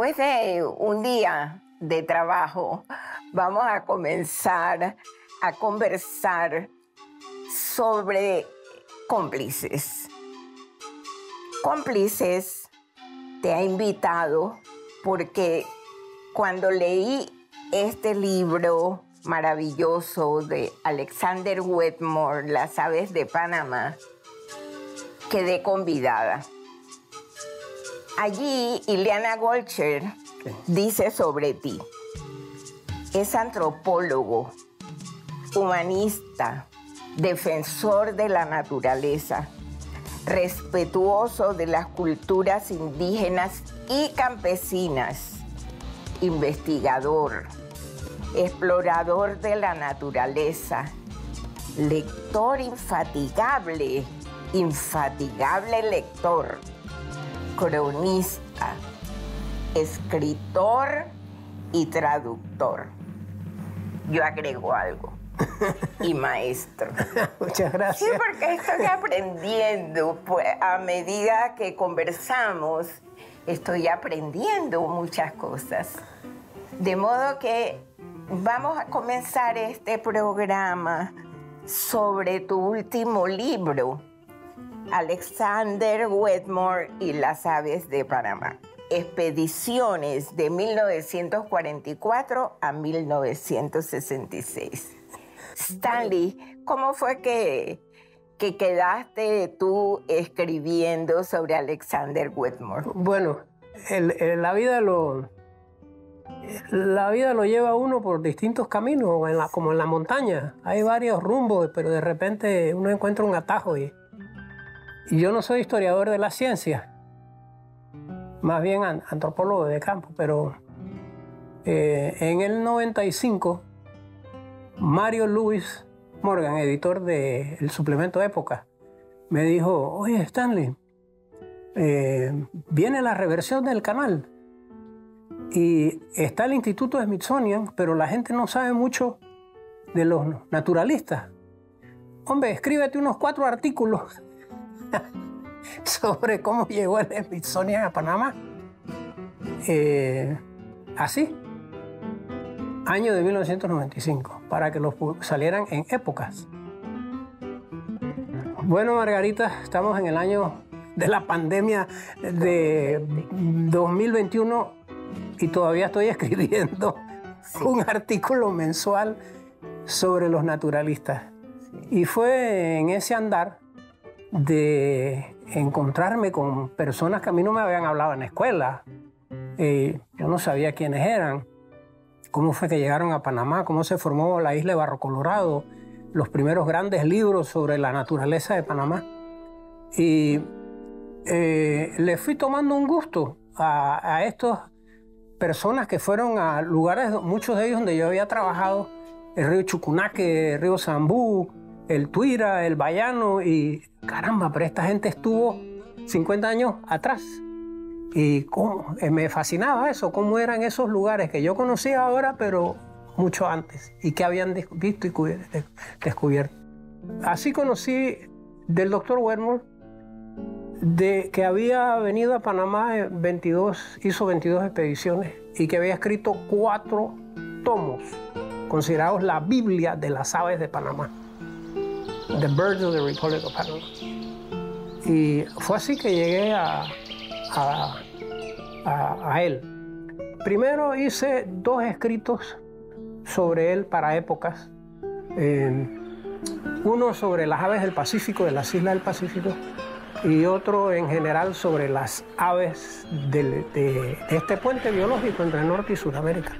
Después de un día de trabajo, vamos a comenzar a conversar sobre Cómplices. Cómplices te ha invitado porque cuando leí este libro maravilloso de Alexander Wetmore, Las aves de Panamá, quedé convidada. Allí, Ileana Golcher dice sobre ti: es antropólogo, humanista, defensor de la naturaleza, respetuoso de las culturas indígenas y campesinas, investigador, explorador de la naturaleza, lector infatigable lector, cronista, escritor y traductor. Yo agrego algo. Y maestro. Muchas gracias. Sí, porque estoy aprendiendo, pues, a medida que conversamos, estoy aprendiendo muchas cosas. De modo que vamos a comenzar este programa sobre tu último libro, Alexander Wetmore y las aves de Panamá. Expediciones de 1944 a 1966. Stanley, ¿cómo fue que quedaste tú escribiendo sobre Alexander Wetmore? Bueno, la vida lo lleva a uno por distintos caminos, como en la montaña. Hay varios rumbos, pero de repente uno encuentra un atajo. Y yo no soy historiador de la ciencia, más bien antropólogo de campo, pero en el 95, Mario Lewis Morgan, editor del suplemento Época, me dijo: oye, Stanley, viene la reversión del canal y está el Instituto Smithsonian, pero la gente no sabe mucho de los naturalistas. Hombre, escríbete unos 4 artículos sobre cómo llegó el Smithsonian a Panamá. Así, año de 1995, para que los salieran en Épocas. Bueno, Margarita, estamos en el año de la pandemia de 2021 y todavía estoy escribiendo un artículo mensual sobre los naturalistas. Y fue en ese andar de encontrarme con personas que a mí no me habían hablado en la escuela. Yo no sabía quiénes eran, cómo fue que llegaron a Panamá, cómo se formó la isla de Barro Colorado, los primeros grandes libros sobre la naturaleza de Panamá. Y le fui tomando un gusto a estas personas que fueron a lugares, muchos de ellos donde yo había trabajado, el río Chucunaque, el río Zambú, el Tuira, el Bayano, y caramba, pero esta gente estuvo 50 años atrás. Y cómo, me fascinaba eso, cómo eran esos lugares que yo conocía ahora, pero mucho antes, y que habían visto y descubierto. Así conocí del doctor Wetmore, que había venido a Panamá hizo 22 expediciones, y que había escrito 4 tomos, considerados la Biblia de las aves de Panamá. The Birds of the Republic of Panama. Y fue así que llegué a él. Primero hice 2 escritos sobre él para Épocas. Uno sobre las aves del Pacífico, de las islas del Pacífico, y otro en general sobre las aves de este puente biológico entre Norte y Sudamérica.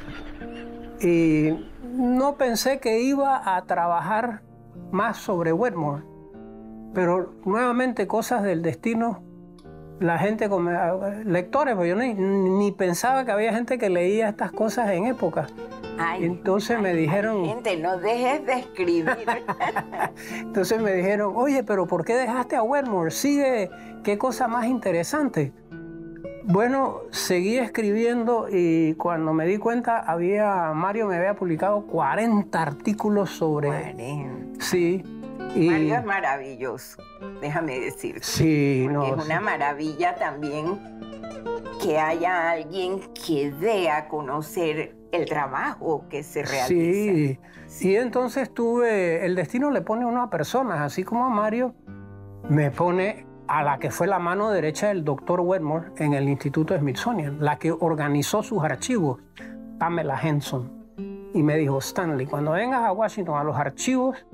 Y no pensé que iba a trabajar más sobre Wetmore, pero nuevamente cosas del destino. La gente, lectores, pues yo ni pensaba que había gente que leía estas cosas en Época. Entonces me dijeron... Gente, no dejes de escribir. Entonces me dijeron: oye, pero ¿por qué dejaste a Wetmore? Sigue, qué cosa más interesante. Bueno, seguí escribiendo y cuando me di cuenta, Mario me había publicado 40 artículos sobre... 40. Sí. Mario es maravilloso, déjame decirte. Sí, no. Es una maravilla también que haya alguien que dé a conocer el trabajo que se realiza. Sí, y entonces el destino le pone a una persona, así como a Mario, me pone a la que fue la mano derecha del doctor Wetmore en el Instituto Smithsonian, la que organizó sus archivos, Pamela Henson. Y me dijo, Stanley, cuando vengas a Washington a los archivos,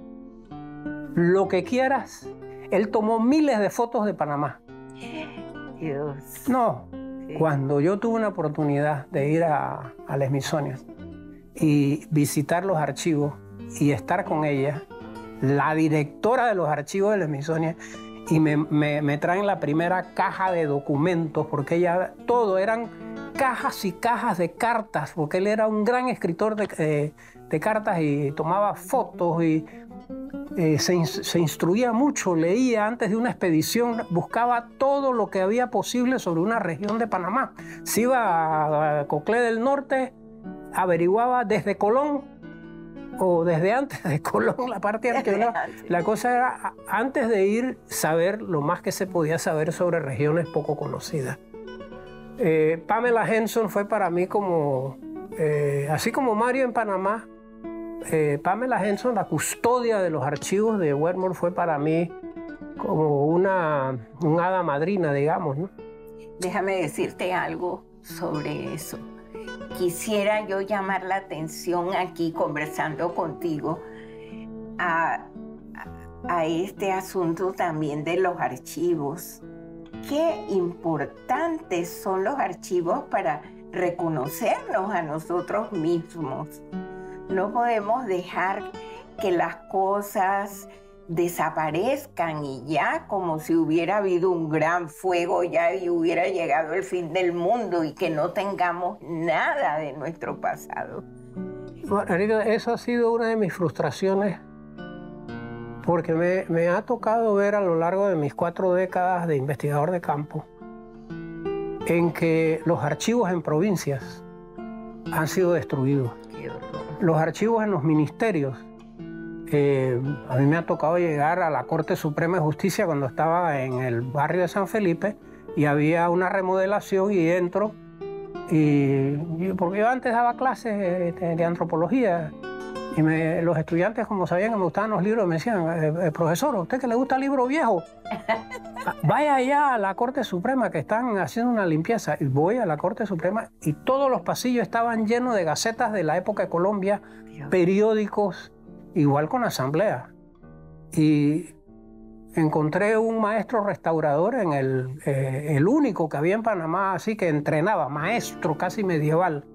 lo que quieras. Él tomó miles de fotos de Panamá. Dios. No, Sí. cuando yo tuve una oportunidad de ir al Smithsonian y visitar los archivos y estar con ella, la directora de los archivos del Smithsonian, y me traen la primera caja de documentos, porque ella, todo eran cajas y cajas de cartas, porque él era un gran escritor de cartas y tomaba fotos y se instruía mucho, leía antes de una expedición, buscaba todo lo que había posible sobre una región de Panamá. Se iba a Coclé del Norte, averiguaba desde Colón o desde antes de Colón, la parte arqueológica. La cosa era, antes de ir, saber lo más que se podía saber sobre regiones poco conocidas. Pamela Henson fue para mí como, así como Mario en Panamá, Pamela Henson, la custodia de los archivos de Wetmore, fue para mí como una hada madrina, digamos, ¿no? Déjame decirte algo sobre eso. Quisiera yo llamar la atención aquí, conversando contigo, a este asunto también de los archivos. Qué importantes son los archivos para reconocernos a nosotros mismos. No podemos dejar que las cosas desaparezcan y ya, como si hubiera habido un gran fuego ya y hubiera llegado el fin del mundo y que no tengamos nada de nuestro pasado. Margarita, eso ha sido una de mis frustraciones, porque me ha tocado ver a lo largo de mis 4 décadas de investigador de campo en que los archivos en provincias han sido destruidos. Qué horror. Los archivos en los ministerios. A mí me ha tocado llegar a la Corte Suprema de Justicia cuando estaba en el barrio de San Felipe y había una remodelación y entro, porque yo antes daba clases de antropología y los estudiantes, como sabían que me gustaban los libros, me decían, profesor, ¿a usted que le gusta el libro viejo? Vaya allá a la Corte Suprema que están haciendo una limpieza. Y voy a la Corte Suprema y todos los pasillos estaban llenos de gacetas de la época de Colombia, periódicos, igual con asamblea. Y encontré un maestro restaurador, el único que había en Panamá, así que entrenaba, maestro casi medieval,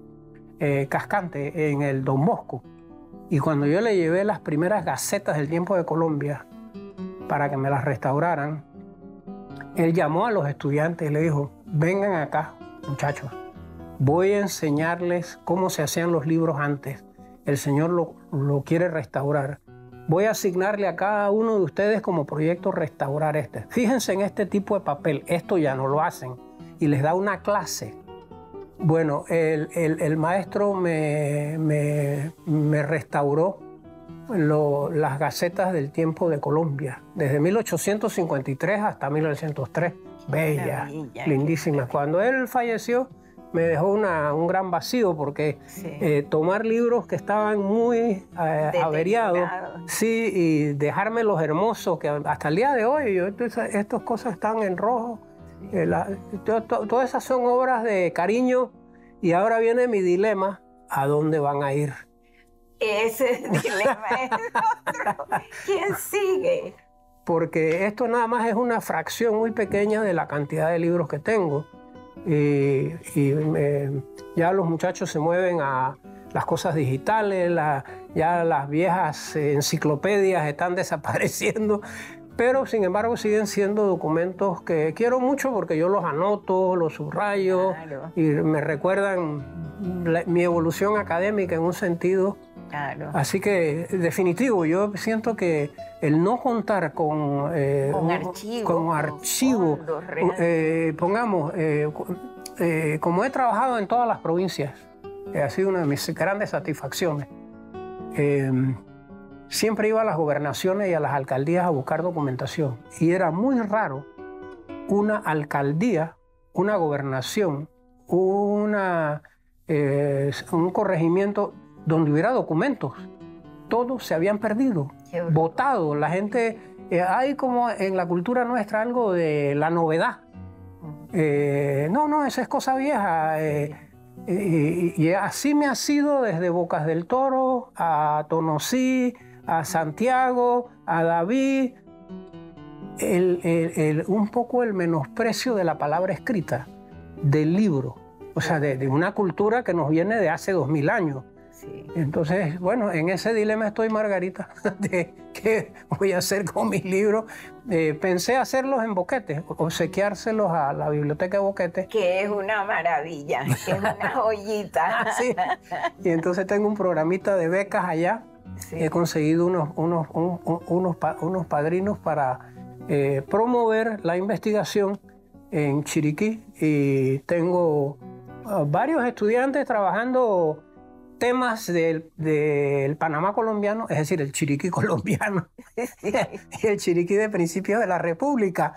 cascante, en el Don Bosco. Y cuando yo le llevé las primeras gacetas del tiempo de Colombia para que me las restauraran, él llamó a los estudiantes y le dijo, vengan acá, muchachos, voy a enseñarles cómo se hacían los libros antes. El Señor lo quiere restaurar. Voy a asignarle a cada uno de ustedes como proyecto restaurar este. Fíjense en este tipo de papel, esto ya no lo hacen. Y les da una clase. Bueno, el maestro me restauró las gacetas del tiempo de Colombia, desde 1853 hasta 1903. Bellas, lindísimas. Cuando él falleció, me dejó un gran vacío porque sí, tomar libros que estaban muy averiados, sí, y dejármelos hermosos, que hasta el día de hoy estas cosas están en rojo. Todas esas son obras de cariño y ahora viene mi dilema, ¿a dónde van a ir? Ese dilema es otro. ¿Quién sigue? Porque esto nada más es una fracción muy pequeña de la cantidad de libros que tengo. Ya los muchachos se mueven a las cosas digitales, ya las viejas enciclopedias están desapareciendo, pero sin embargo siguen siendo documentos que quiero mucho porque yo los anoto, los subrayo, claro, y me recuerdan mi evolución académica en un sentido. Claro. Así que, definitivo, yo siento que el no contar con archivo, pongamos, como he trabajado en todas las provincias, ha sido una de mis grandes satisfacciones. Siempre iba a las gobernaciones y a las alcaldías a buscar documentación y era muy raro una alcaldía, una gobernación un corregimiento donde hubiera documentos. Todos se habían perdido, botados. La gente, hay como en la cultura nuestra algo de la novedad. No, esa es cosa vieja. Y así me ha sido desde Bocas del Toro a Tonosí, a Santiago, a David. Un poco el menosprecio de la palabra escrita, del libro, o sea, de una cultura que nos viene de hace 2000 años. Sí. Entonces, bueno, en ese dilema estoy, Margarita, de qué voy a hacer con mis libros. Pensé hacerlos en Boquete, obsequiárselos a la biblioteca de Boquete. Que es una maravilla, que es una joyita. Sí. Y entonces tengo un programita de becas allá. Sí. He conseguido unos padrinos para promover la investigación en Chiriquí, y tengo varios estudiantes trabajando temas del Panamá colombiano, es decir, el Chiriquí colombiano, y el Chiriquí de principios de la República,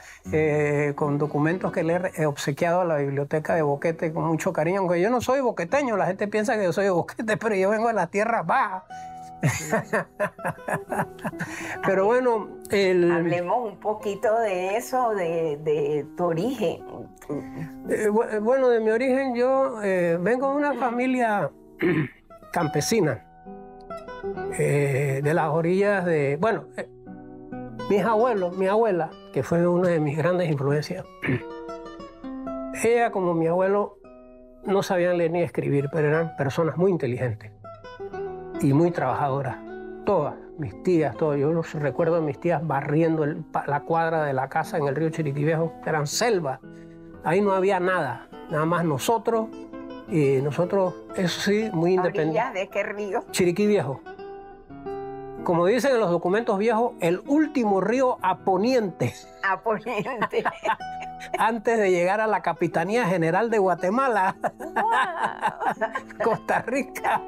con documentos que le he obsequiado a la biblioteca de Boquete con mucho cariño, aunque yo no soy boqueteño, la gente piensa que yo soy de Boquete, pero yo vengo de la tierra baja. Pero bueno, hablemos un poquito de eso, de tu origen. Bueno, de mi origen, yo vengo de una familia campesina, de las orillas de... Bueno, mis abuelos, mi abuela, que fue una de mis grandes influencias, ella como mi abuelo no sabían leer ni escribir, pero eran personas muy inteligentes y muy trabajadoras. Todas, mis tías, todo. Yo los recuerdo a mis tías barriendo la cuadra de la casa en el río Chiriquí Viejo, eran selvas. Ahí no había nada, nada más nosotros. Y nosotros, eso sí, muy independientes. ¿Orillas de qué río? Chiriquí Viejo. Como dicen en los documentos viejos, el último río a poniente. A poniente. Antes de llegar a la Capitanía General de Guatemala, Wow. Costa Rica.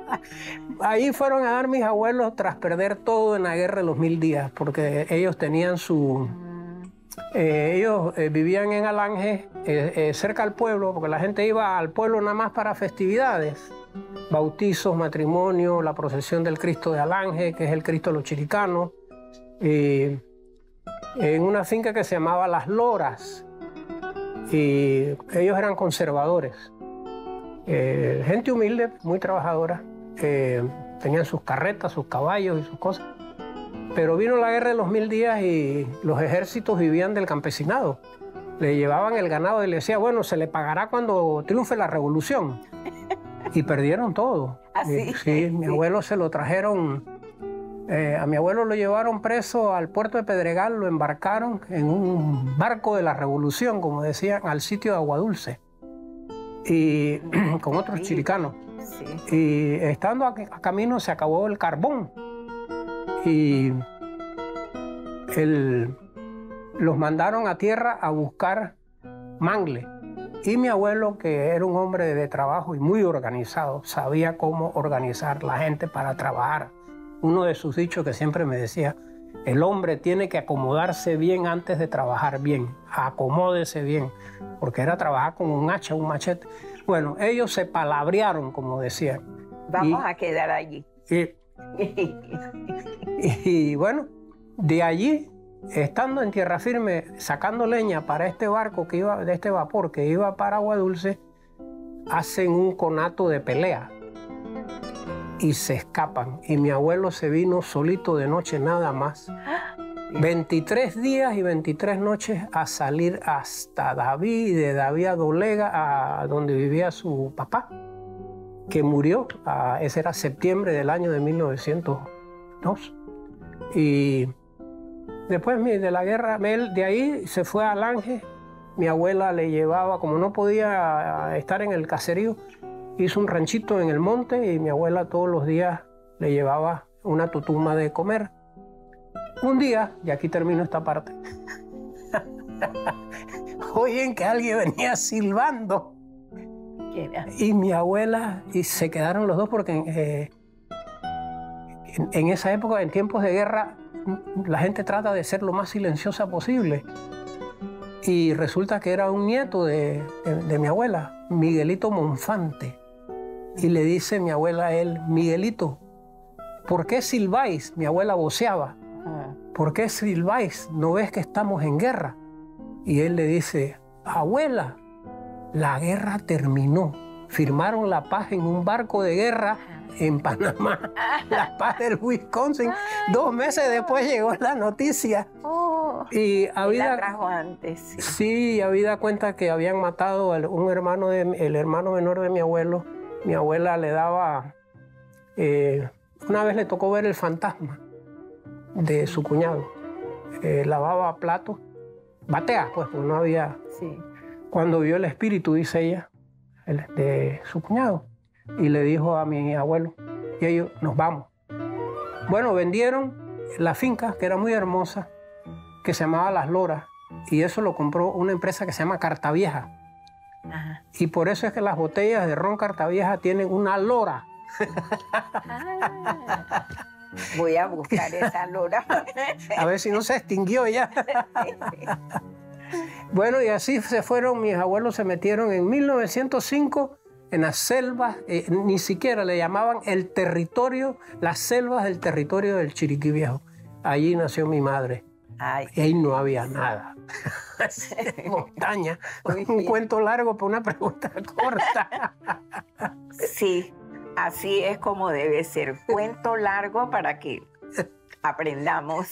Ahí fueron a dar mis abuelos tras perder todo en la Guerra de los 1000 días, porque ellos tenían ellos vivían en Alange, cerca al pueblo, porque la gente iba al pueblo nada más para festividades, bautizos, matrimonio, la procesión del Cristo de Alange, que es el Cristo de los Chiricanos, en una finca que se llamaba Las Loras, y ellos eran conservadores, gente humilde, muy trabajadora, tenían sus carretas, sus caballos y sus cosas. Pero vino la Guerra de los 1000 días y los ejércitos vivían del campesinado. Le llevaban el ganado y le decía, bueno, se le pagará cuando triunfe la revolución. Y perdieron todo. ¿Así? Sí, mi abuelo se lo trajeron, a mi abuelo lo llevaron preso al puerto de Pedregal, lo embarcaron en un barco de la revolución, como decían, al sitio de Aguadulce, y con otros chiricanos. Sí. Y estando a camino se acabó el carbón. Y los mandaron a tierra a buscar mangle. Y mi abuelo, que era un hombre de trabajo y muy organizado, sabía cómo organizar la gente para trabajar. Uno de sus dichos que siempre me decía, el hombre tiene que acomodarse bien antes de trabajar bien, acomódese bien, porque era trabajar con un hacha, un machete. Bueno, ellos se palabrearon, como decían. Vamos a quedar allí. Y bueno, de allí, estando en tierra firme, sacando leña para este barco que iba, de este vapor que iba para Aguadulce, hacen un conato de pelea y se escapan. Y mi abuelo se vino solito de noche nada más. 23 días y 23 noches a salir hasta David, y de David a Dolega, a donde vivía su papá, que murió, ese era septiembre del año de 1902. Y después de la guerra, él de ahí se fue a Alange. Mi abuela le llevaba, como no podía estar en el caserío, hizo un ranchito en el monte y mi abuela todos los días le llevaba una tutuma de comer. Un día, y aquí termino esta parte, oyen que alguien venía silbando. Y mi abuela, y se quedaron los dos porque en esa época, en tiempos de guerra, la gente trata de ser lo más silenciosa posible. Y resulta que era un nieto de mi abuela, Miguelito Monfante. Y le dice mi abuela a él: Miguelito, ¿por qué silbáis? Mi abuela voceaba. ¿Por qué silbáis? ¿No ves que estamos en guerra? Y él le dice: abuela, la guerra terminó. Firmaron la paz en un barco de guerra en Panamá, la paz del Wisconsin. 2 meses después llegó la noticia. Y la trajo antes. Sí, sí, habida cuenta que habían matado a el hermano menor de mi abuelo. Mi abuela le daba... una vez le tocó ver el fantasma de su cuñado. Lavaba platos, batea, pues no había... Sí. Cuando vio el espíritu, dice ella, de su cuñado, y le dijo a mi abuelo, y ellos: nos vamos. Bueno, vendieron la finca, que era muy hermosa, que se llamaba Las Loras, y eso lo compró una empresa que se llama Cartavieja. Ajá. Y por eso es que las botellas de ron Cartavieja tienen una lora. Voy a buscar esa lora. A ver si no se extinguió ya. Bueno, y así se fueron, mis abuelos se metieron en 1905 en las selvas, ni siquiera le llamaban el territorio, las selvas del territorio del Chiriquí Viejo. Allí nació mi madre. Ay. Y ahí no había nada. Montaña. Un cuento largo para una pregunta corta. Sí, así es como debe ser. Cuento largo para que aprendamos.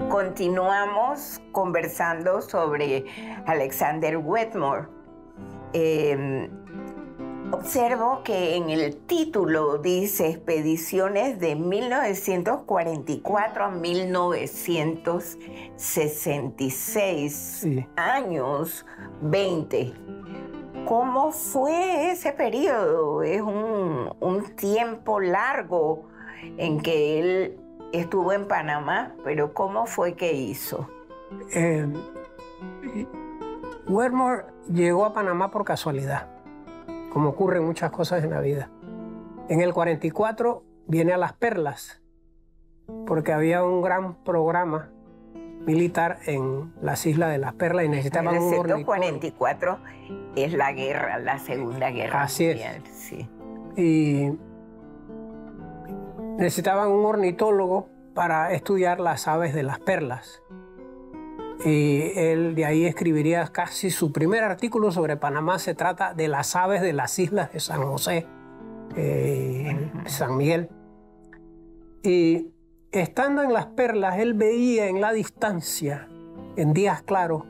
Continuamos conversando sobre Alexander Wetmore. Observo que en el título dice expediciones de 1944 a 1966, Sí. Años 20. ¿Cómo fue ese periodo? Es un tiempo largo en que él estuvo en Panamá, pero ¿cómo fue que hizo? Wetmore llegó a Panamá por casualidad, como ocurren muchas cosas en la vida. En el 44 viene a Las Perlas, porque había un gran programa militar en las islas de Las Perlas y necesitaban un ornitólogo. El 44 es la guerra, la Segunda Guerra Así Mundial. es. Sí. Y necesitaban un ornitólogo para estudiar las aves de las perlas. Y él de ahí escribiría casi su primer artículo sobre Panamá. Se trata de las aves de las islas de San José, San Miguel. Y estando en Las Perlas, él veía en la distancia, en días claros,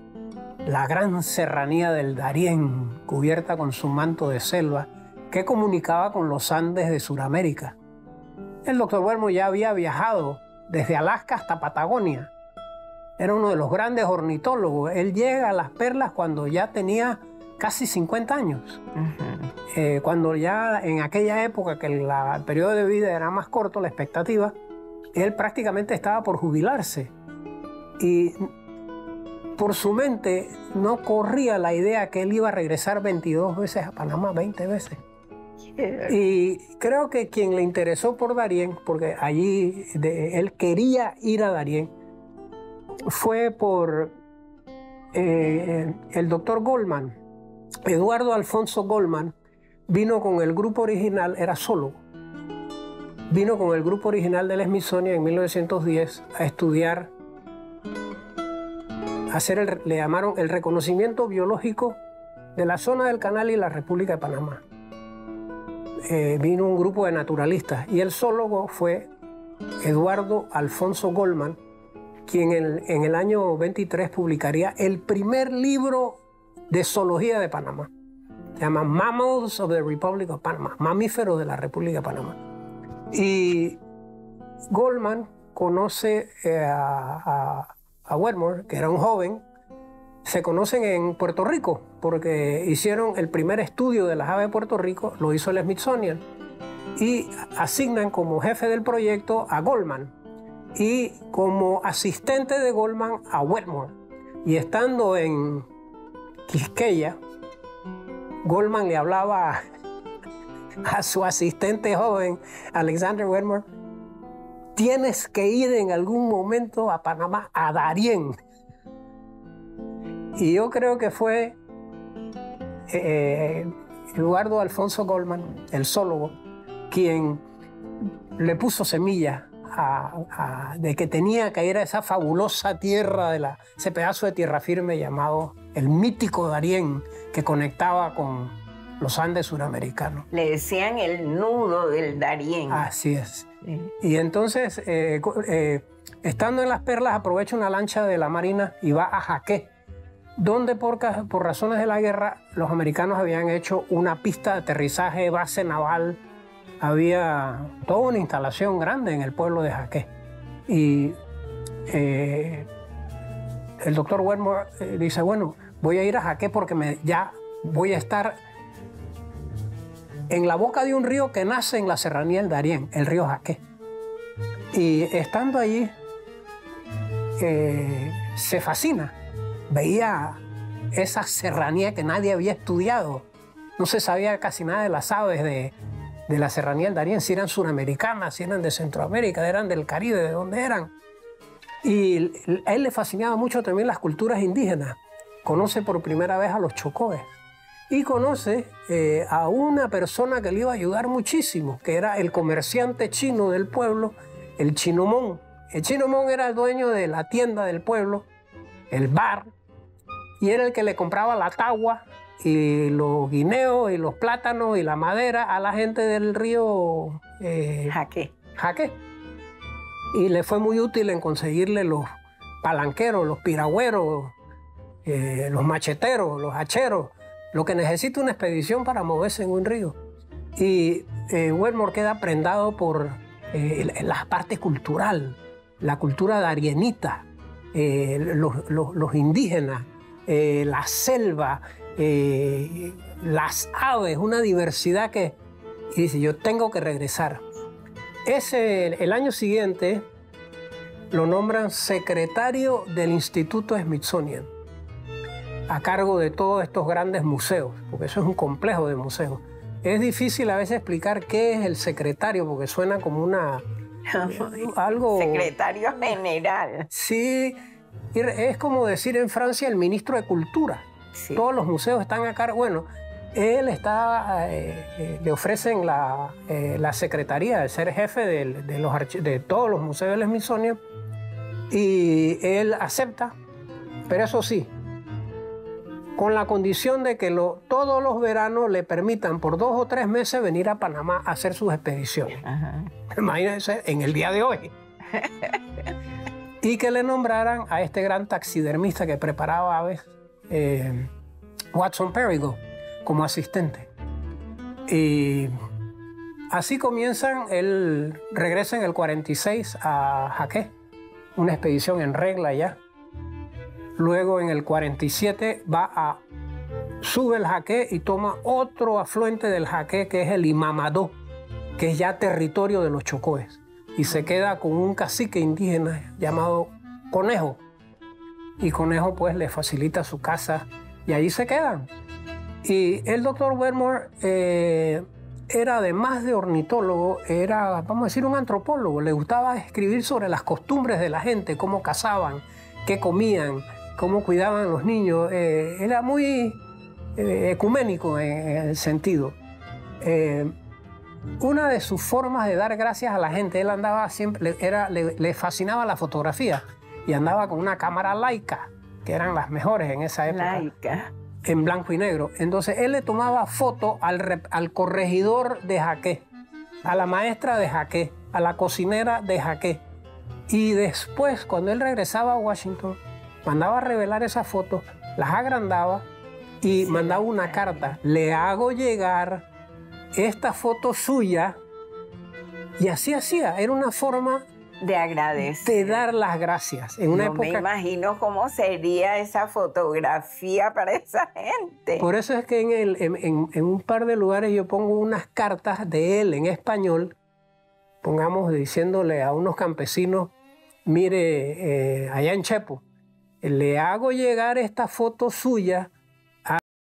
la gran serranía del Darién, cubierta con su manto de selva, que comunicaba con los Andes de Sudamérica. El doctor Wetmore ya había viajado desde Alaska hasta Patagonia. Era uno de los grandes ornitólogos. Él llega a Las Perlas cuando ya tenía casi 50 años. Cuando ya en aquella época, que el periodo de vida era más corto, la expectativa, él prácticamente estaba por jubilarse. Y por su mente no corría la idea que él iba a regresar 22 veces a Panamá, 20 veces. Y creo que quien le interesó por Darién, porque allí él quería ir a Darién, fue por el doctor Goldman. Eduardo Alfonso Goldman vino con el grupo original, era zoólogo, vino con el grupo original del Smithsonian en 1910 a estudiar, le llamaron el reconocimiento biológico de la zona del Canal y la República de Panamá. Vino un grupo de naturalistas y el zoólogo fue Eduardo Alfonso Goldman, quien en el año 23 publicaría el primer libro de zoología de Panamá. Se llama Mammals of the Republic of Panama, Mamíferos de la República de Panamá. Y Goldman conoce a Wetmore, que era un joven. Se conocen en Puerto Rico porque hicieron el primer estudio de las aves de Puerto Rico, lo hizo el Smithsonian, y asignan como jefe del proyecto a Goldman y como asistente de Goldman a Wetmore. Y estando en Quisqueya, Goldman le hablaba a su asistente joven, Alexander Wetmore: tienes que ir en algún momento a Panamá, a Darién. Y yo creo que fue Eduardo Alfonso Goldman, el zoólogo, quien le puso semilla de que tenía que ir a esa fabulosa tierra, ese pedazo de tierra firme llamado el mítico Darién, que conectaba con los Andes suramericanos. Le decían el nudo del Darién. Así es. Sí. Y entonces, estando en Las Perlas, aprovecha una lancha de la Marina y va a Jaqué, donde por razones de la guerra los americanos habían hecho una pista de aterrizaje, base naval. Había toda una instalación grande en el pueblo de Jaqué. Y el doctor Wetmore dice: bueno, voy a ir a Jaqué porque ya voy a estar en la boca de un río que nace en la serranía del Darién, el río Jaqué. Y estando allí, se fascina. Veía esa serranía que nadie había estudiado. No se sabía casi nada de las aves de la serranía del Darién, si eran suramericanas, si eran de Centroamérica, eran del Caribe, de dónde eran. Y a él le fascinaba mucho también las culturas indígenas. Conoce por primera vez a los chocóes. Y conoce a una persona que le iba a ayudar muchísimo, que era el comerciante chino del pueblo, el Chinomón. El Chinomón era el dueño de la tienda del pueblo, el bar, y era el que le compraba la tagua y los guineos y los plátanos y la madera a la gente del río Jaqué. Y le fue muy útil en conseguirle los palanqueros, los piragüeros, los macheteros, los hacheros, lo que necesita una expedición para moverse en un río. Y Wetmore queda prendado por la parte cultural, la cultura darienita, los indígenas, la selva, las aves, una diversidad que... Y dice: yo tengo que regresar. El año siguiente lo nombran secretario del Instituto Smithsonian, a cargo de todos estos grandes museos, porque eso es un complejo de museos. Es difícil a veces explicar qué es el secretario, porque suena como algo... Secretario general. Sí, es como decir en Francia el ministro de Cultura. Sí. Todos los museos están a cargo. Bueno, él le ofrecen la secretaría de ser jefe de todos los museos del Smithsonian, y él acepta, pero eso sí, con la condición de que todos los veranos le permitan por 2 o 3 meses venir a Panamá a hacer sus expediciones. Ajá. Imagínense, en el día de hoy. Y que le nombraran a este gran taxidermista que preparaba aves, Watson Perigo, como asistente. Y así comienzan. Él regresa en el 46 a Jaqué, una expedición en regla ya. Luego en el 47 sube el Jaqué y toma otro afluente del Jaqué, que es el Imamadó, que es ya territorio de los chocóes. Y se queda con un cacique indígena llamado Conejo. Y Conejo pues le facilita su casa y allí se quedan. Y el doctor Wetmore era, además de ornitólogo, era, vamos a decir, un antropólogo. Le gustaba escribir sobre las costumbres de la gente, cómo cazaban, qué comían, cómo cuidaban a los niños. Era muy ecuménico en el sentido. Una de sus formas de dar gracias a la gente, él andaba siempre, le fascinaba la fotografía y andaba con una cámara Leica, que eran las mejores en esa época. Leica. En blanco y negro. Entonces él le tomaba foto al corregidor de Jaqué, a la maestra de Jaqué, a la cocinera de Jaqué. Y después, cuando él regresaba a Washington, mandaba a revelar esas fotos, las agrandaba y mandaba una carta. Le hago llegar esta foto suya, y así hacía. Era una forma de agradecer, de dar las gracias. En una época... me imagino cómo sería esa fotografía para esa gente. Por eso es que en un par de lugares yo pongo unas cartas de él en español, pongamos, diciéndole a unos campesinos: mire, allá en Chepo, le hago llegar esta foto suya